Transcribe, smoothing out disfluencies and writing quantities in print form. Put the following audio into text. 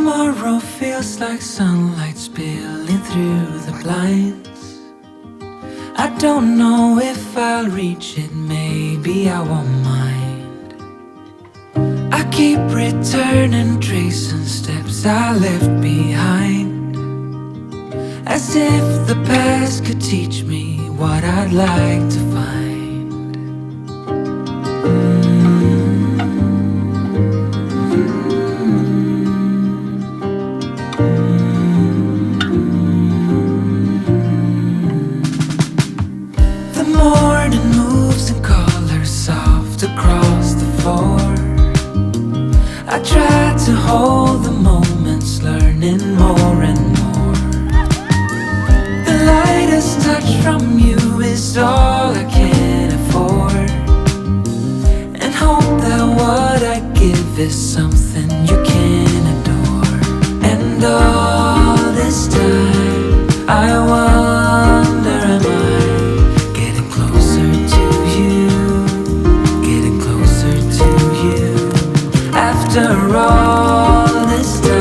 Tomorrow feels like sunlight spilling through the blinds. I don't know if I'll reach it, maybe I won't mind. I keep returning, tracing steps I left behind, as if the past could teach me what I'd like to find. The morning moves in colors soft across the floor. I try to hold the moments, learning more and more. The lightest touch from you is all I can afford, and hope that what I give is something you can adore. And all this time I wonder, am I getting closer to you, getting closer to you? After all this time